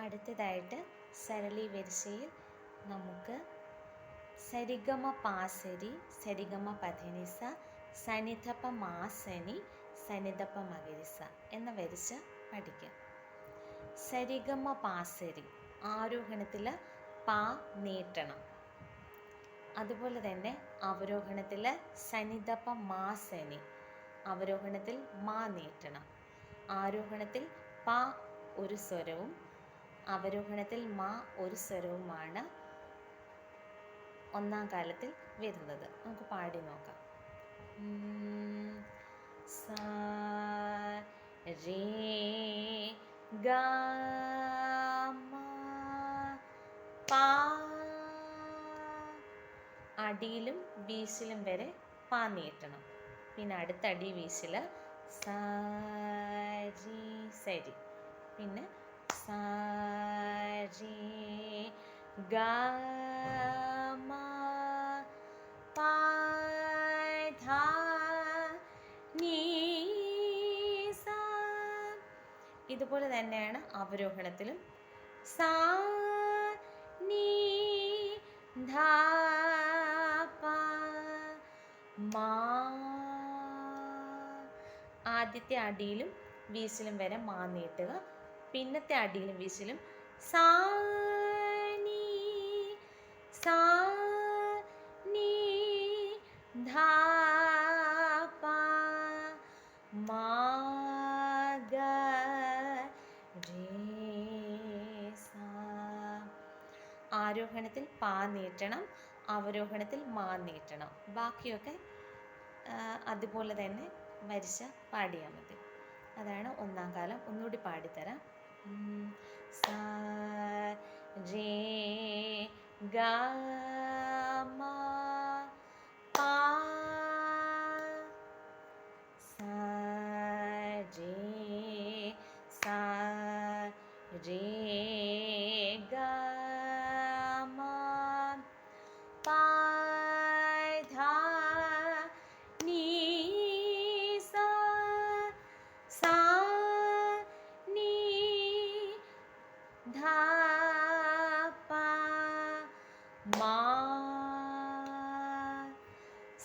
അടുത്തതായിട്ട് സരളി വരിശയിൽ നമുക്ക് സരിഗമ പാസരി സരിഗമ പധനിസ സനിധപ്പ മാസനി സനിധപ്പ മകരിസ എന്ന വരിശ പഠിക്കാം. സരിഗമ പാസരി ആരോഹണത്തിൽ പാ നീട്ടണം. അതുപോലെ തന്നെ അവരോഹണത്തിൽ സനിധപ്പ മാസനി അവരോഹണത്തിൽ മാ നീട്ടണം. ആരോഹണത്തിൽ പ ഒരു സ്വരവും അവരോഹണത്തിൽ മാ ഒരു സ്വരവുമാണ് ഒന്നാം കാലത്തിൽ വരുന്നത്. നമുക്ക് പാടി നോക്കാം. സ രേ ഗ മ പ. അടിയിലും വീശിലും വരെ പാ നീട്ടണം. പിന്നെ അടുത്ത അടി വീശിൽ സരി സരി. പിന്നെ സരി ഗ മ പ ധ നീ സ. ഇതുപോലെ തന്നെയാണ് അവരോഹണത്തിലും. സ നീ ധ പ മാ. ആദ്യത്തെ അടിയിലും വീശിലും വരെ മാ നീട്ടുക. പിന്നത്തെ അടിയിലും വീശിലും സാ നീ സാ നീ ധ പ മാ ഗ രേ സ. ആരോഹണത്തിൽ പാ നീട്ടണം, അവരോഹണത്തിൽ മാ നീട്ടണം. ബാക്കിയൊക്കെ അതുപോലെ തന്നെ വരിശ പാടിയാൽ മതി. അതാണ് ഒന്നാം കാലം. ഒന്നുകൂടി പാടിത്തരാം. സ രേ ഗ മ പ സ രേ സ രേ ഗ മ പ ധ നീ സ. സാ നീ ധ പ മാ.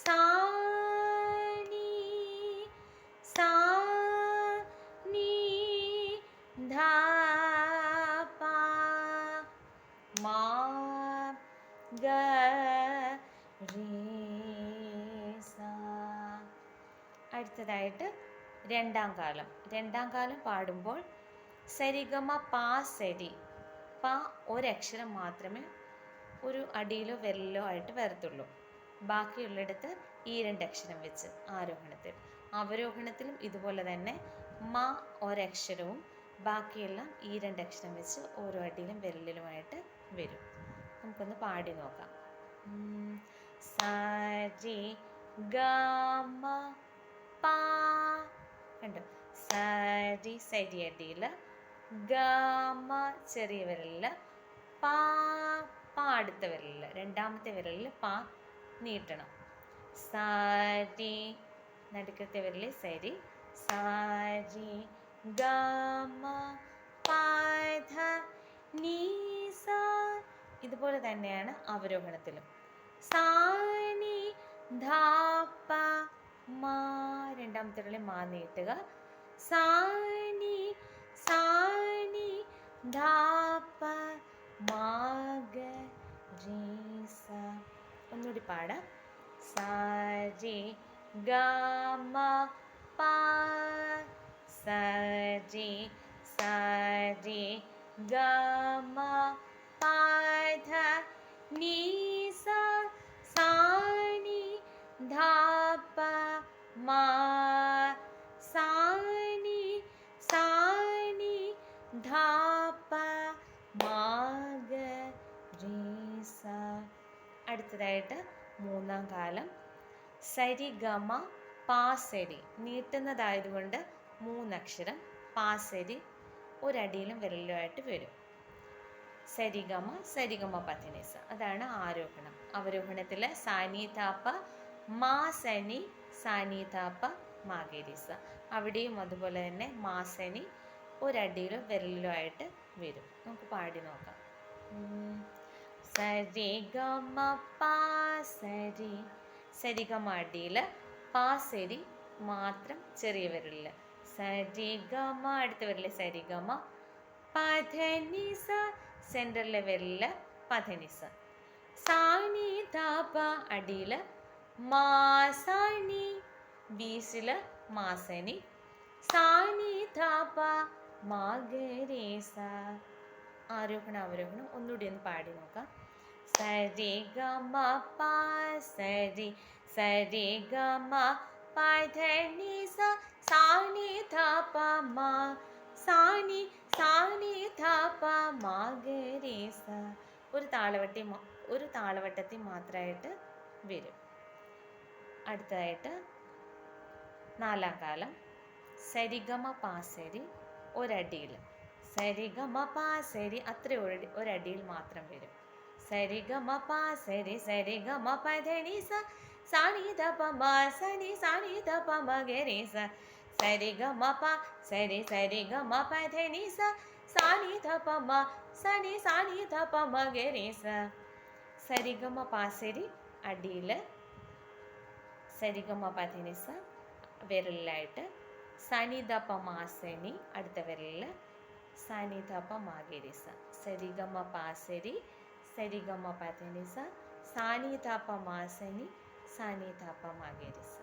സാ നീ സാ നീ ധ പ മാ ഗ രേ സ. അടുത്തതായിട്ട് രണ്ടാം കാലം. രണ്ടാം കാലം പാടുമ്പോൾ സരിഗമ പാ സരി. പ ഒരക്ഷരം മാത്രമേ ഒരു അടിയിലോ വിരലിലോ ആയിട്ട് വരത്തുള്ളൂ. ബാക്കിയുള്ളിടത്ത് ഈ രണ്ടക്ഷരം വെച്ച് ആരോഹണത്തിൽ. അവരോഹണത്തിലും ഇതുപോലെ തന്നെ മ ഒരക്ഷരവും ബാക്കിയെല്ലാം ഈ രണ്ടക്ഷരം വെച്ച് ഓരോ അടിയിലും വിരലിലുമായിട്ട് വരും. നമുക്കൊന്ന് പാടി നോക്കാം. സരി ഗ മ പ. കണ്ടോ? സരി സരി അടിയിൽ, ഗ മ ചെറിയ വിരലിൽ, പ പ അടുത്ത വിരലിൽ, രണ്ടാമത്തെ വിരലിൽ പ നീട്ടണം. സരി നടുക്കത്തെ വിരലിൽ സരി. സരി ഗ മ പ ധ നീ സ. ഇതുപോലെ തന്നെയാണ് അവരോഹണത്തിലും. സാ നീ ധ പ മാ. രണ്ടാമത്തെ വിരലിൽ മാ നീട്ടുക. സാ നീ ധ പ മാ ഗ രേ സ. ഒന്നുകൂടി പാടാം. സരി ഗ മ പ സരി സരി ഗ മ പ ധ നീ സ. സാ നീ ധ പ മാ. സാ നീ ധ പ മാ ഗ രേ സ. അടുത്തതായിട്ട് മൂന്നാം കാലം. സരി ഗമ പാസരി. നീട്ടുന്നതായതുകൊണ്ട് മൂന്നക്ഷരം പാസരി ഒരടിയിലും വിരലിലുമായിട്ട് വരും. സരിഗമ സരിഗമ പധനിസ. അതാണ് ആരോഹണം. അവരോഹണത്തിൽ സാനി താപ്പ മാ സനി സാനി താപ്പ മാഗരിസ. അവിടെയും അതുപോലെ തന്നെ മാസനി ഒരടിയിലോ വിരലിലോ ആയിട്ട് വരും. നമുക്ക് പാടി നോക്കാം. സരി ഗമ പാ സരി, സരിഗമ അടിയിൽ, പാ സരി മാത്രം ചെറിയ വിരലിൽ, സരിഗമ അടുത്ത വിരലിൽ സരിഗമ, പധനിസ സെൻറ്ററിലെ വിരലിൽ പധനിസ, സാനി ധപ അടിയിൽ, മാസാനി ബീസിൽ മാസനി, സാനി ധപ മാഗരേസ. ആരോഹണം അവരോഹണം ഒന്നുകൂടി ഒന്ന് പാടി നോക്കാം. സരി ഗമ പാ സരി, സരി ഗമ പധനിസ, സാനി ധപ മാ, സാനി സാനി ധപ മാഗരേസ. ഒരു താളവട്ടത്തിൽ മാത്രമായിട്ട് വരും. അടുത്തതായിട്ട് നാലാം കാലം. സരിഗമ പാസരി ഒരടിയിൽ, സരിഗമ പാസരി അത്ര ഒരടിയിൽ മാത്രം വരും. സരിഗമ പാസരി സരിഗമ പധനിസ, സാനി ധപ മാ സനി സാനി ധപ മഗരേസ, സരിഗമ പ സരി സരിഗമ പധനിസ, സാനി ധപ മാ സനി സാനി ധപ മഗരേസ. സരിഗമ പാസരി അടിയിൽ, സരിഗമ പധനിസ വിരലിലായിട്ട്, സനി ധപ മാസനി അടുത്ത വിരലിൽ, സനി ധപ മാഗരിസ. സരിഗമ പാസരി സരിഗമ പധനിസ, സാനി ധപ മാസനി സാനി ധപ മാഗരിസ.